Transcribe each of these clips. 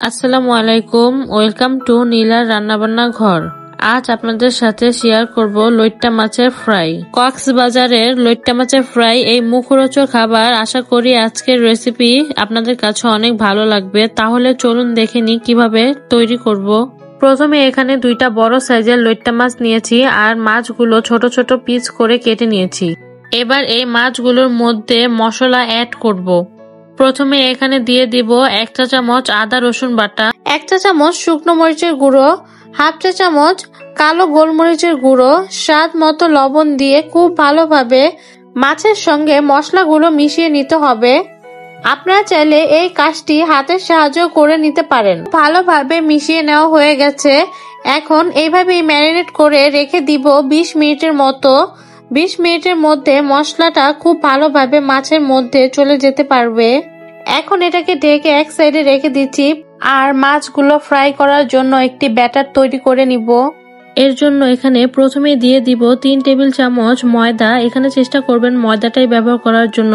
আসসালামু আলাইকুম, welcome to নীলার রান্নাবান্না ঘর। আজ আপনাদের সাথে শেয়ার করব লইট্টা মাছের ফ্রাই। কক্সবাজারের লইট্টা মাছের ফ্রাই এই মুখরোচক খাবার। আশা করি আজকের রেসিপি আপনাদের কাছে অনেক ভালো লাগবে। তাহলে চলুন দেখে নিই কিভাবে তৈরি করব। প্রথমে এখানে দুইটা বড় সাইজের লইট্টা মাছ নিয়েছি আর মাছগুলো ছোট ছোট পিস করে কেটে নিয়েছি। এবার এই মাছগুলোর মধ্যে মশলা অ্যাড করব। প্রথমে এখানে দিয়ে দিব 1 চা চামচ আদা রসুন বাটা, 1 চা চামচ শুকনো মরিচের গুঁড়ো, 1/2 চা চামচ কালো গোলমরিচের গুঁড়ো, স্বাদ মতো লবণ দিয়ে খুব ভালোভাবে মাছের সঙ্গে মশলাগুলো মিশিয়ে নিতে হবে। আপনারা চাইলে এই কাজটি হাতের সাহায্য করে নিতে পারেন। ভালোভাবে মিশিয়ে নেওয়া হয়ে গেছে। এখন এইভাবেই ম্যারিনেট করে রেখে দিব 20 মিনিটের মতো। 20 মিনিটের মধ্যে মশলাটা খুব ভালোভাবে মাছের মধ্যে চলে যেতে পারবে। এখন এটাকে ঢেকে এক সাইডে রেখে দিচ্ছি আর মাছগুলো ফ্রাই করার জন্য একটি ব্যাটার তৈরি করে নিব। এর জন্য এখানে প্রথমে দিয়ে দিব 3 টেবিল চামচ ময়দা। এখানে চেষ্টা করবেন ময়দাটাই ব্যবহার করার জন্য।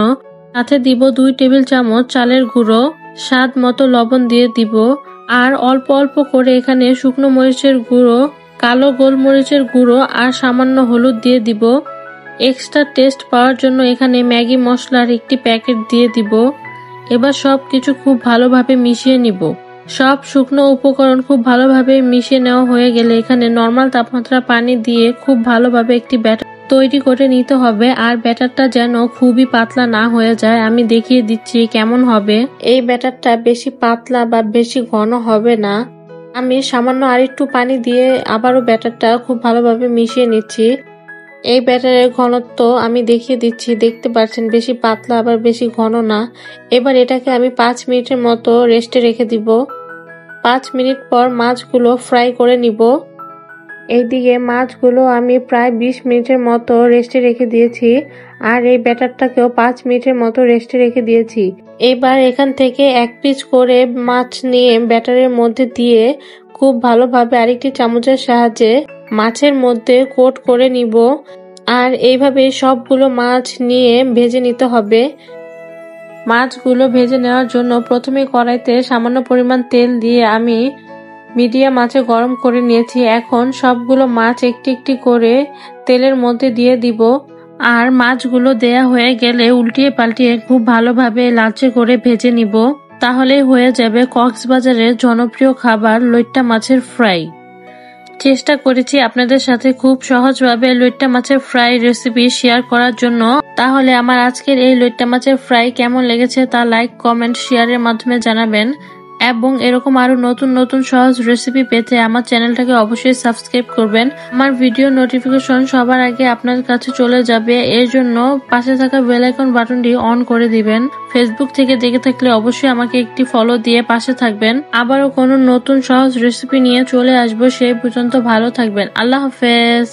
সাথে দিব 2 টেবিল চামচ চালের গুঁড়ো, স্বাদ মতো লবণ দিয়ে দিব আর অল্প অল্প করে এখানে শুকনো মরিচের গুঁড়ো, কালো গোলমরিচের গুঁড়ো আর সামান্য হলুদ দিয়ে দিব। এক্সট্রা টেস্ট পাওয়ার জন্য এখানে ম্যাগি মশলার একটি প্যাকেট দিয়ে দিব। এবার সব কিছু খুব ভালোভাবে মিশিয়ে নিব। সব শুকনো উপকরণ খুব ভালোভাবে মিশিয়ে নেওয়া হয়ে গেলে এখানে নরমাল তাপমাত্রা পানি দিয়ে খুব ভালোভাবে একটি ব্যাটার তৈরি করে নিতে হবে। আর ব্যাটারটা যেন খুবই পাতলা না হয়ে যায়। আমি দেখিয়ে দিচ্ছি কেমন হবে। এই ব্যাটারটা বেশি পাতলা বা বেশি ঘন হবে না। আমি সামান্য আরেকটু পানি দিয়ে আবারও ব্যাটারটা খুব ভালোভাবে মিশিয়ে নিচ্ছি। এই ব্যাটারের ঘনত্ব আমি দেখিয়ে দিচ্ছি, দেখতে পাচ্ছেন বেশি পাতলা আবার বেশি ঘন না। এবার এটাকে আমি 5 মিনিটের মতো রেস্টে রেখে দিব। 5 মিনিট পর মাছগুলো ফ্রাই করে নিব। এইদিকে মাছগুলো আমি প্রায় 20 মিনিটের মতো রেস্টে রেখে দিয়েছি আর এই ব্যাটারটাকেও 5 মিনিটের মতো রেস্টে রেখে দিয়েছি। এবার এখান থেকে এক পিস করে মাছ নিয়ে ব্যাটারের মধ্যে দিয়ে খুব ভালোভাবে আরেকটি চামচের সাহায্যে মাছের মধ্যে কোট করে নিব আর এইভাবে সবগুলো মাছ নিয়ে ভেজে নিতে হবে। মাছগুলো ভেজে নেওয়ার জন্য প্রথমে কড়াইতে সামান্য পরিমাণ তেল দিয়ে আমি মিডিয়াম আঁচে গরম করে নিয়েছি। এখন সবগুলো মাছ একটি একটি করে তেলের মধ্যে দিয়ে দিব আর মাছগুলো দেয়া হয়ে গেলে উল্টিয়ে পাল্টিয়ে খুব ভালোভাবে লালচে করে ভেজে নিব। তাহলেই হয়ে যাবে কক্সবাজারের জনপ্রিয় খাবার লইট্টা মাছের ফ্রাই। চেষ্টা করেছি আপনাদের সাথে খুব সহজভাবে লইট্টা মাছের ফ্রাই রেসিপি শেয়ার করার জন্য। তাহলে আমার আজকের এই লইট্টা মাছের ফ্রাই কেমন লেগেছে তা লাইক, কমেন্ট, শেয়ারের মাধ্যমে জানাবেন এবং এরকম আরো নতুন নতুন সহজ রেসিপি পেতে আমার চ্যানেলটাকে অবশ্যই সাবস্ক্রাইব করবেন। আমার ভিডিও নোটিফিকেশন সবার আগে আপনার কাছে চলে যাবে, এর জন্য পাশে থাকা বেল আইকন বাটনটি অন করে দিবেন। ফেসবুক থেকে দেখে থাকলে অবশ্যই আমাকে একটি ফলো দিয়ে পাশে থাকবেন। আবারও কোনো নতুন সহজ রেসিপি নিয়ে চলে আসবো। সেই পর্যন্ত ভালো থাকবেন। আল্লাহ হাফেজ।